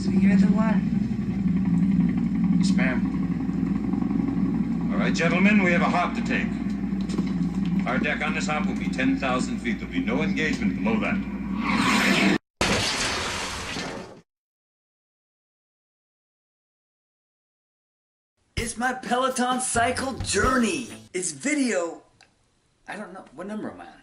So you're the one. Yes, ma'am. All right, gentlemen, we have a hop to take. Our deck on this hop will be 10,000 feet. There'll be no engagement below that. It's my Peloton cycle journey. It's video, I don't know, what number am I on?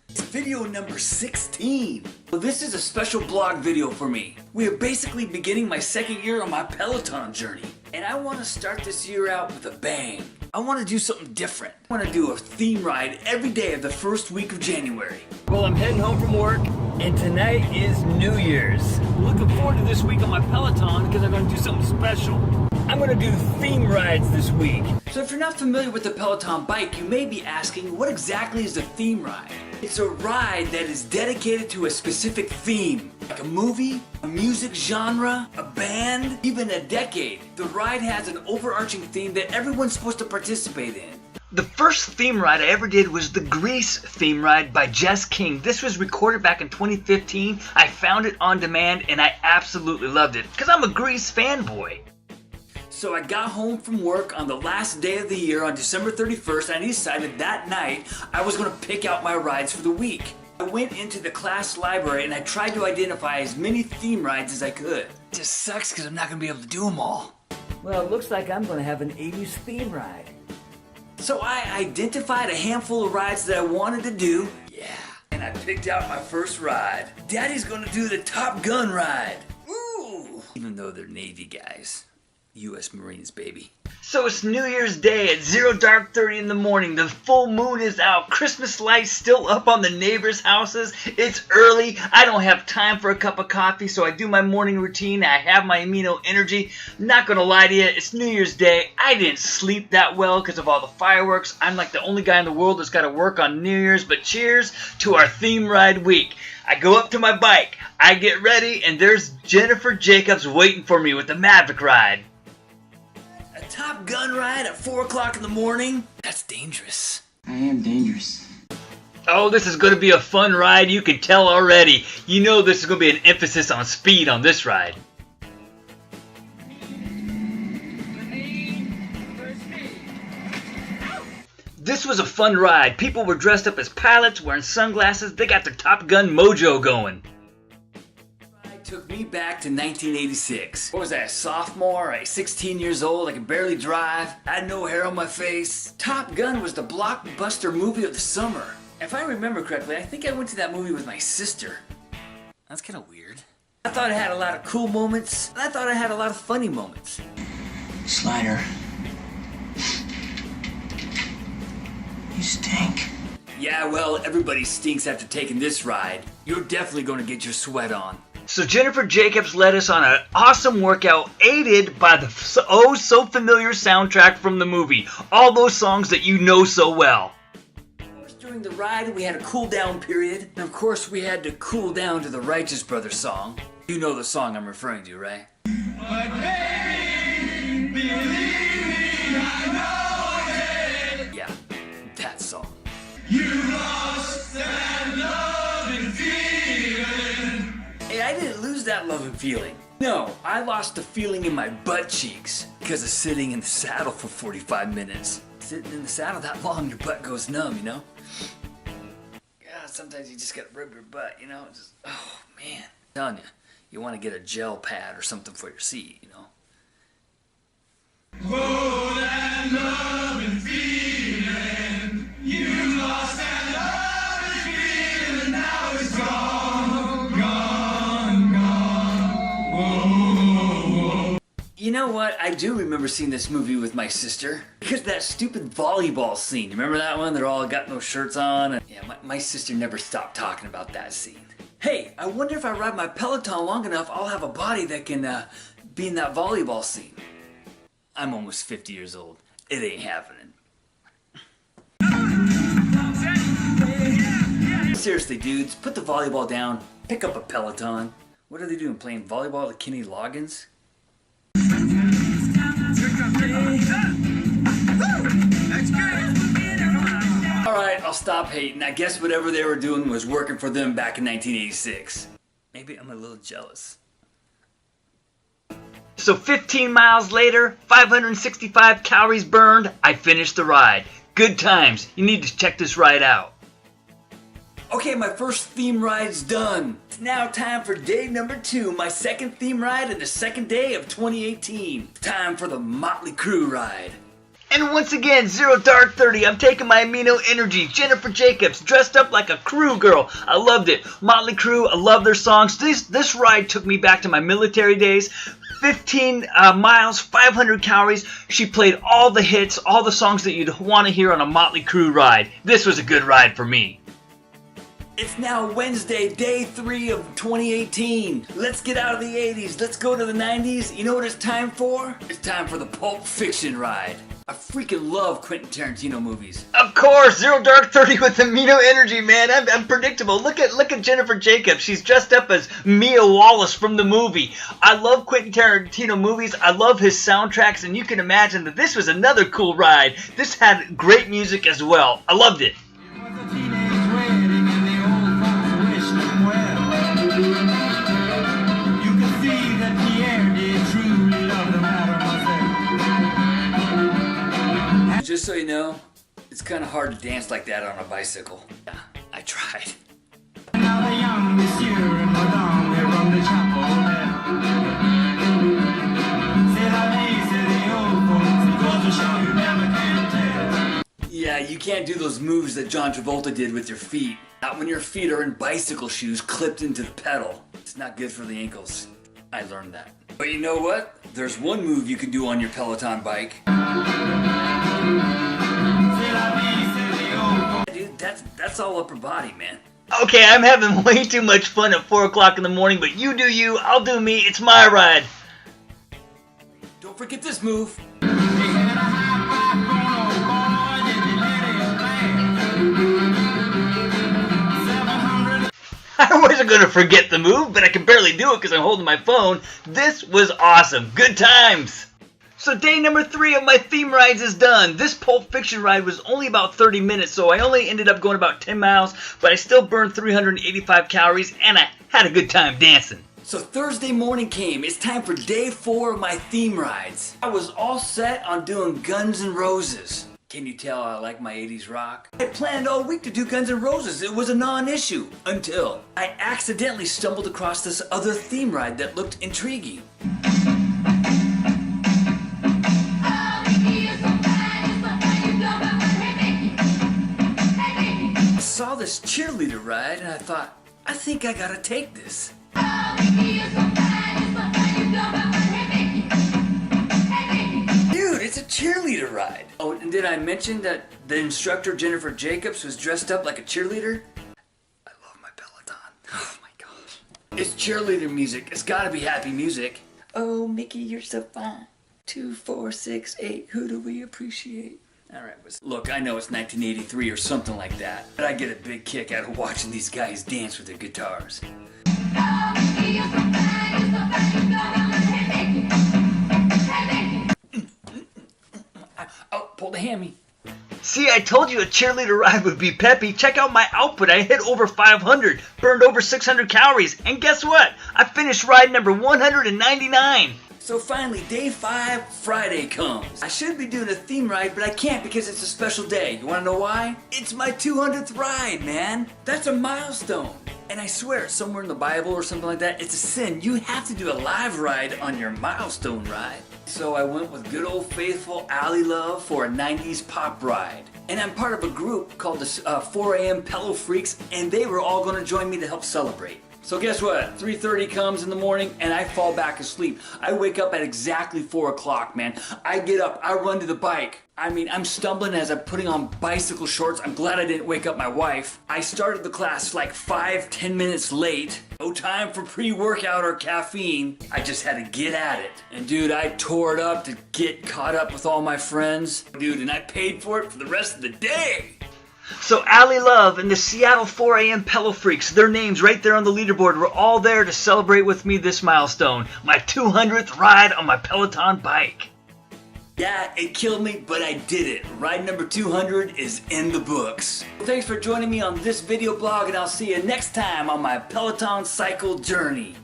It's video number 16. Well, this is a special blog video for me. We are basically beginning my second year on my Peloton journey. And I want to start this year out with a bang. I want to do something different. I want to do a theme ride every day of the first week of January. Well, I'm heading home from work, and tonight is New Year's. I'm looking forward to this week on my Peloton because I'm going to do something special. I'm going to do theme rides this week. So if you're not familiar with the Peloton bike, you may be asking, what exactly is a theme ride? It's a ride that is dedicated to a specific theme, like a movie, a music genre, a band, even a decade. The ride has an overarching theme that everyone's supposed to participate in. The first theme ride I ever did was the Grease theme ride by Jess King. This was recorded back in 2015. I found it on demand and I absolutely loved it because I'm a Grease fanboy. So I got home from work on the last day of the year on December 31st and I decided that night I was going to pick out my rides for the week. I went into the class library and I tried to identify as many theme rides as I could. It just sucks because I'm not going to be able to do them all. Well, it looks like I'm going to have an 80s theme ride. So I identified a handful of rides that I wanted to do. Yeah, and I picked out my first ride. Daddy's going to do the Top Gun ride. Ooh! Even though they're Navy guys. U.S. Marines, baby. So it's New Year's Day at 0:30 in the morning. The full moon is out. Christmas lights still up on the neighbors' houses. It's early. I don't have time for a cup of coffee, so I do my morning routine. I have my amino energy. Not gonna lie to you, it's New Year's Day. I didn't sleep that well because of all the fireworks. I'm like the only guy in the world that's got to work on New Year's, but cheers to our theme ride week. I go up to my bike. I get ready, and there's Jennifer Jacobs waiting for me with the Maverick ride. A Top Gun ride at 4 o'clock in the morning? That's dangerous. I am dangerous. Oh, this is going to be a fun ride. You can tell already. You know this is going to be an emphasis on speed on this ride. This was a fun ride. People were dressed up as pilots, wearing sunglasses. They got their Top Gun mojo going. Took me back to 1986. What was I, a sophomore? 16 years old, I could barely drive, I had no hair on my face. Top Gun was the blockbuster movie of the summer. If I remember correctly, I think I went to that movie with my sister. That's kind of weird. I thought it had a lot of cool moments, and I thought it had a lot of funny moments. Slider. You stink. Yeah, well, everybody stinks after taking this ride. You're definitely going to get your sweat on. So Jennifer Jacobs led us on an awesome workout aided by the oh so familiar soundtrack from the movie. All those songs that you know so well. Of course, during the ride we had a cool down period. And of course we had to cool down to the Righteous Brothers song. You know the song I'm referring to, right? But baby, believe me, I know it. Yeah, that song. You lost that loving feeling. Hey, I didn't lose that loving feeling. No, I lost the feeling in my butt cheeks because of sitting in the saddle for 45 minutes. Sitting in the saddle that long, your butt goes numb, you know? Yeah, sometimes you just gotta rub your butt, you know? Just, oh, man. I'm telling you, you want to get a gel pad or something for your seat, you know? Oh, that loving feeling. You lost that loving feeling, now it's gone, gone, gone. Whoa, whoa. You know what? I do remember seeing this movie with my sister. Because that stupid volleyball scene. Remember that one? They're all got no shirts on. And yeah, my sister never stopped talking about that scene. Hey, I wonder if I ride my Peloton long enough, I'll have a body that can be in that volleyball scene. I'm almost 50 years old. It ain't happening. Seriously, dudes, put the volleyball down. Pick up a Peloton. What are they doing? Playing volleyball with Kenny Loggins? Alright, I'll stop hating. I guess whatever they were doing was working for them back in 1986. Maybe I'm a little jealous. So 15 miles later, 565 calories burned, I finished the ride. Good times. You need to check this ride out. Okay, my first theme ride's done. It's now time for day number 2, my second theme ride and the second day of 2018. Time for the Motley Crue ride. And once again, 0 Dark 30, I'm taking my amino energy. Jennifer Jacobs, dressed up like a crew girl. I loved it. Motley Crue, I love their songs. This ride took me back to my military days. 15 miles, 500 calories. She played all the hits, all the songs that you'd want to hear on a Motley Crue ride. This was a good ride for me. It's now Wednesday, day 3 of 2018. Let's get out of the 80s. Let's go to the 90s. You know what it's time for? It's time for the Pulp Fiction ride. I freaking love Quentin Tarantino movies. Of course, 0 Dark 30 with amino energy, man. I'm predictable. Look at Jennifer Jacobs. She's dressed up as Mia Wallace from the movie. I love Quentin Tarantino movies. I love his soundtracks, and you can imagine that this was another cool ride. This had great music as well. I loved it. Just so you know, it's kind of hard to dance like that on a bicycle. Yeah, I tried. Yeah, you can't do those moves that John Travolta did with your feet. Not when your feet are in bicycle shoes clipped into the pedal. It's not good for the ankles. I learned that. But you know what? There's one move you can do on your Peloton bike. Dude, that's all upper body, man. Okay, I'm having way too much fun at 4 o'clock in the morning, but you do you, I'll do me, it's my ride. Don't forget this move. I wasn't going to forget the move, but I can barely do it because I'm holding my phone. This was awesome. Good times. So day number 3 of my theme rides is done. This Pulp Fiction ride was only about 30 minutes, so I only ended up going about 10 miles, but I still burned 385 calories, and I had a good time dancing. So Thursday morning came. It's time for day 4 of my theme rides. I was all set on doing Guns N' Roses. Can you tell I like my 80s rock? I planned all week to do Guns N' Roses. It was a non-issue until I accidentally stumbled across this other theme ride that looked intriguing. I saw this cheerleader ride and I thought, I think I gotta take this. Dude, it's a cheerleader ride. Oh, and did I mention that the instructor, Jennifer Jacobs, was dressed up like a cheerleader? I love my Peloton. Oh my gosh. It's cheerleader music. It's gotta be happy music. Oh, Mickey, you're so fine. 2, 4, 6, 8. Who do we appreciate? Alright, look, I know it's 1983 or something like that, but I get a big kick out of watching these guys dance with their guitars. Oh, pull the hammy. See, I told you a cheerleader ride would be peppy. Check out my output. I hit over 500, burned over 600 calories, and guess what? I finished ride number 199. So finally, day 5, Friday comes. I should be doing a theme ride, but I can't because it's a special day. You wanna know why? It's my 200th ride, man. That's a milestone. And I swear, it's somewhere in the Bible or something like that, it's a sin. You have to do a live ride on your milestone ride. So I went with good old faithful Ally Love for a 90s pop ride. And I'm part of a group called the 4 a.m. Pello Freaks, and they were all gonna join me to help celebrate. So guess what? 3:30 comes in the morning and I fall back asleep. I wake up at exactly 4 o'clock, man. I get up, I run to the bike. I mean, I'm stumbling as I'm putting on bicycle shorts. I'm glad I didn't wake up my wife. I started the class like 5-10 minutes late. No time for pre-workout or caffeine. I just had to get at it. And dude, I tore it up to get caught up with all my friends. Dude, and I paid for it for the rest of the day. So Ally Love and the Seattle 4 a.m. Pello Freaks, their names right there on the leaderboard, were all there to celebrate with me this milestone, my 200th ride on my Peloton bike. Yeah, it killed me, but I did it. Ride number 200 is in the books. Thanks for joining me on this video blog, and I'll see you next time on my Peloton cycle journey.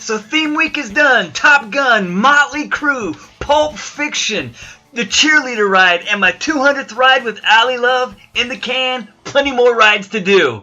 So theme week is done. Top Gun, Motley Crue, Pulp Fiction, the Cheerleader Ride, and my 200th ride with Allie Love in the can. Plenty more rides to do.